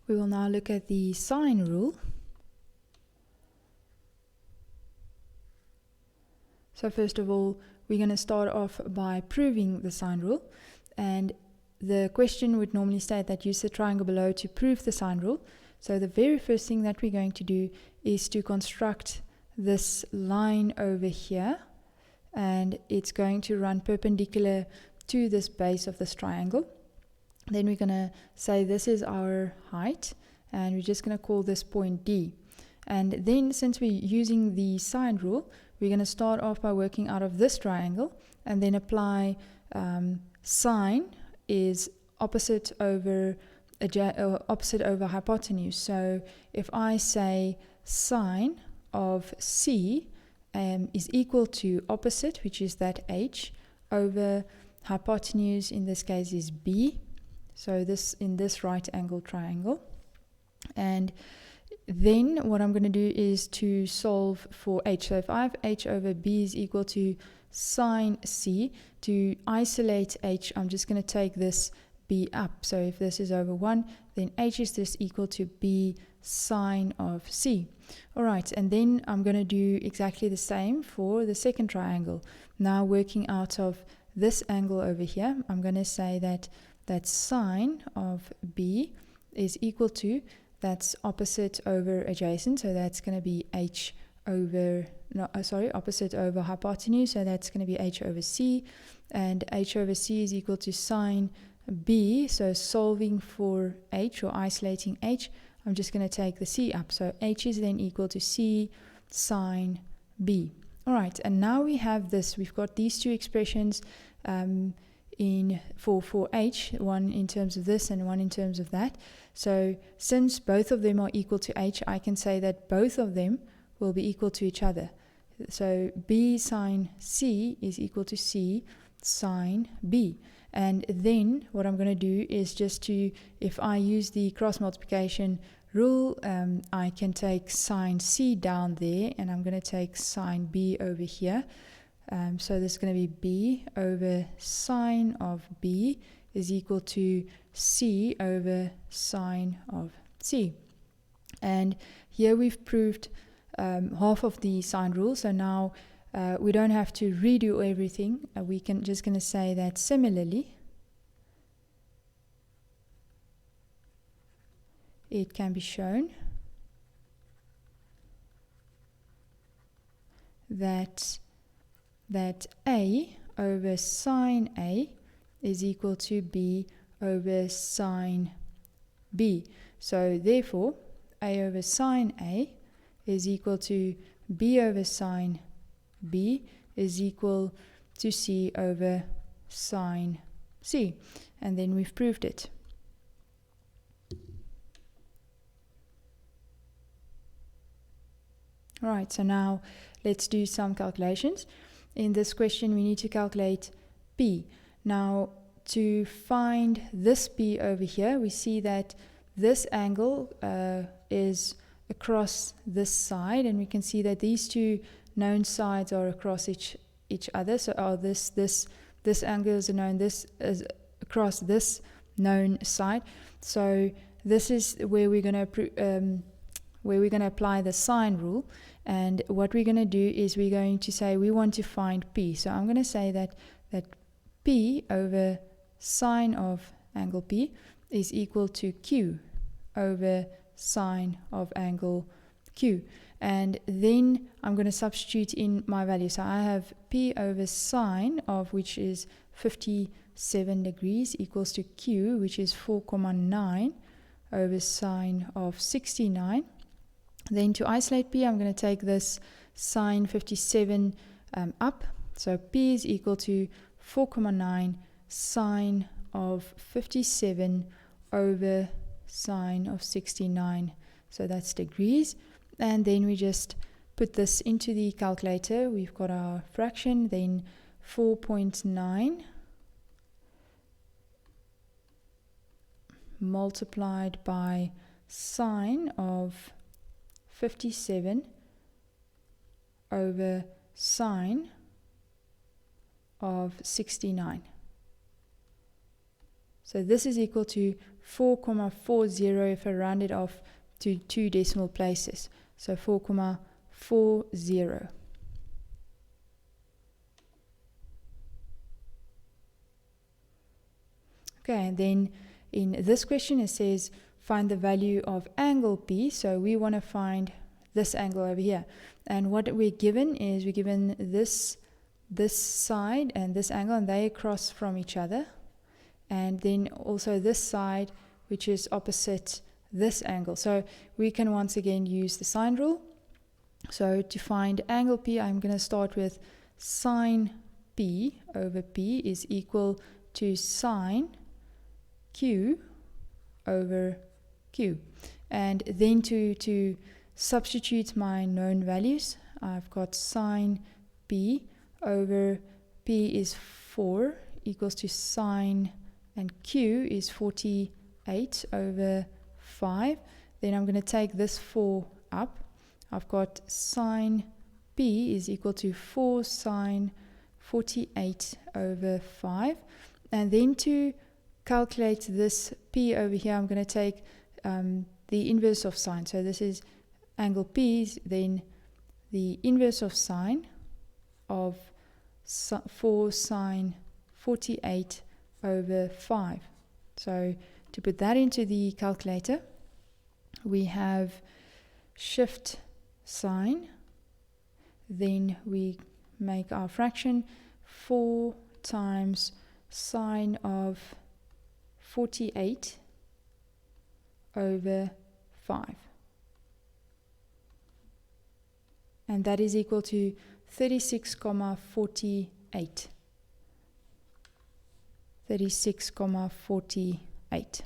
We will now look at the sine rule. So first of all, we're going to start off by proving the sine rule. And the question would normally state that use the triangle below to prove the sine rule. So the very first thing that we're going to do is to construct this line over here. And it's going to run perpendicular to this base of this triangle. Then we're going to say this is our height. And we're just going to call this point D. And then since we're using the sine rule, we're going to start off by working out of this triangle and then apply sine is opposite over hypotenuse. So if I say sine of C is equal to opposite, which is that H, over hypotenuse, in this case is B, so this in this right angle triangle. And then what I'm going to do is to solve for H. So if I have H over B is equal to sine C, to isolate H, I'm just going to take this B up. So if this is over 1, then H is just equal to B sine of C. Alright, and then I'm going to do exactly the same for the second triangle. Now working out of this angle over here, I'm going to say that sine of B is equal to, that's opposite over adjacent, so that's going to be H over, opposite over hypotenuse, so that's going to be H over C, and H over C is equal to sine B, so solving for H or isolating H, I'm just going to take the C up, so H is then equal to C sine B. Alright, and now we have this, we've got these two expressions for H, one in terms of this and one in terms of that. So since both of them are equal to H, I can say that both of them will be equal to each other. So B sine C is equal to C sine B. And then what I'm going to do is just to, if I use the cross multiplication rule, I can take sine C down there, and I'm going to take sine B over here. So this is going to be B over sine of B is equal to C over sine of C. And here we've proved half of the sine rule. So now we don't have to redo everything. We can just going to say that similarly, it can be shown that A over sine A is equal to B over sine B. So therefore, A over sine A is equal to B over sine B is equal to C over sine C. And then we've proved it. Alright, so now let's do some calculations. In this question, we need to calculate P. Now, to find this P over here, we see that this angle is across this side, and we can see that these two known sides are across each other. So this angle is known, this is across this known side. So this is where we're going to apply the sine rule. And what we're going to do is we're going to say we want to find P. So I'm going to say that P over sine of angle P is equal to Q over sine of angle Q. And then I'm going to substitute in my value. So I have P over sine of which is 57 degrees equals to Q, which is 4,9 over sine of 69. Then to isolate P, I'm going to take this sine 57 up. So P is equal to 4,9 sine of 57 over sine of 69. So that's degrees. And then we just put this into the calculator. We've got our fraction, then 4.9 multiplied by sine of 57 over sine of 69. So this is equal to 4,40 if I round it off to 2 decimal places. So 4,40. Okay, and then in this question it says find the value of angle P. So we want to find this angle over here. And what we're given is we're given this side and this angle, and they cross from each other. And then also this side, which is opposite this angle. So we can once again use the sine rule. So to find angle P, I'm going to start with sine P over P is equal to sine Q over Q. And then to substitute my known values, I've got sine P over P is 4 equals to sine, and Q is 48 over 5. Then I'm going to take this 4 up. I've got sine P is equal to 4 sine 48 over 5. And then to calculate this P over here, I'm going to take the inverse of sine. So this is angle P, then the inverse of sine of 4 sine 48 over 5. So to put that into the calculator, we have shift sine, then we make our fraction 4 times sine of 48 over 5. And that is equal to 36,48. 36,48.